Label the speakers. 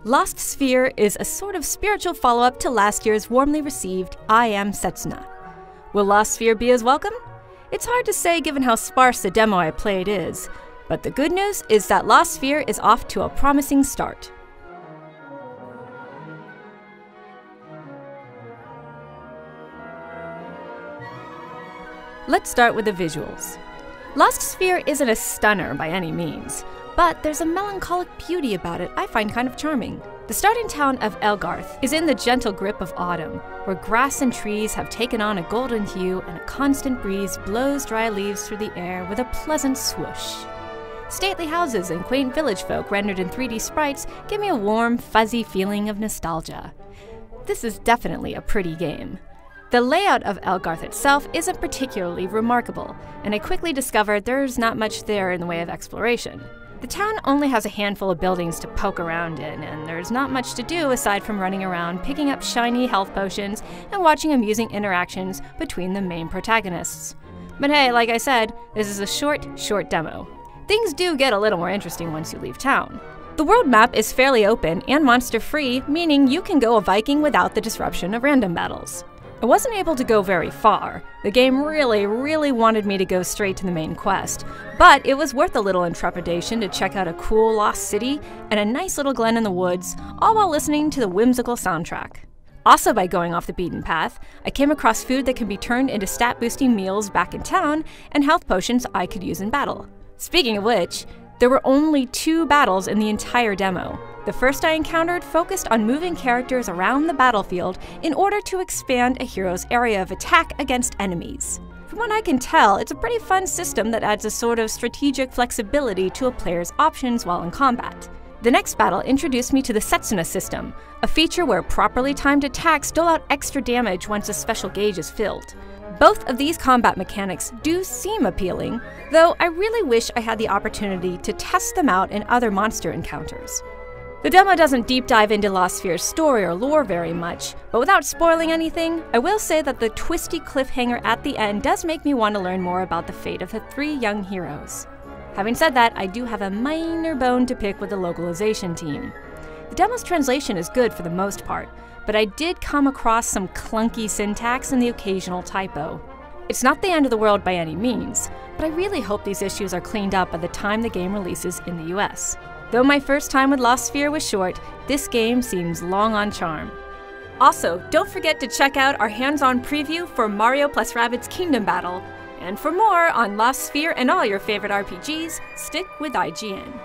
Speaker 1: Lost Sphere is a sort of spiritual follow-up to last year's warmly received I Am Setsuna. Will Lost Sphere be as welcome? It's hard to say given how sparse the demo I played is, but the good news is that Lost Sphere is off to a promising start. Let's start with the visuals. Lost Sphere isn't a stunner by any means, but there's a melancholic beauty about it I find kind of charming. The starting town of Elgarth is in the gentle grip of autumn, where grass and trees have taken on a golden hue and a constant breeze blows dry leaves through the air with a pleasant swoosh. Stately houses and quaint village folk rendered in 3D sprites give me a warm, fuzzy feeling of nostalgia. This is definitely a pretty game. The layout of Elgarth itself isn't particularly remarkable, and I quickly discovered there's not much there in the way of exploration. The town only has a handful of buildings to poke around in, and there's not much to do aside from running around, picking up shiny health potions, and watching amusing interactions between the main protagonists. But hey, like I said, this is a short demo. Things do get a little more interesting once you leave town. The world map is fairly open and monster-free, meaning you can go a Viking without the disruption of random battles. I wasn't able to go very far. The game really wanted me to go straight to the main quest, but it was worth a little intrepidation to check out a cool lost city and a nice little glen in the woods, all while listening to the whimsical soundtrack. Also, by going off the beaten path, I came across food that can be turned into stat-boosting meals back in town and health potions I could use in battle. Speaking of which, there were only 2 battles in the entire demo. The first I encountered focused on moving characters around the battlefield in order to expand a hero's area of attack against enemies. From what I can tell, it's a pretty fun system that adds a sort of strategic flexibility to a player's options while in combat. The next battle introduced me to the Setsuna system, a feature where properly timed attacks dole out extra damage once a special gauge is filled. Both of these combat mechanics do seem appealing, though I really wish I had the opportunity to test them out in other monster encounters. The demo doesn't deep dive into Lost Sphere's story or lore very much, but without spoiling anything, I will say that the twisty cliffhanger at the end does make me want to learn more about the fate of the 3 young heroes. Having said that, I do have a minor bone to pick with the localization team. The demo's translation is good for the most part, but I did come across some clunky syntax and the occasional typo. It's not the end of the world by any means, but I really hope these issues are cleaned up by the time the game releases in the US. Though my first time with Lost Sphere was short, this game seems long on charm. Also, don't forget to check out our hands-on preview for Mario + Rabbids Kingdom Battle. And for more on Lost Sphere and all your favorite RPGs, stick with IGN.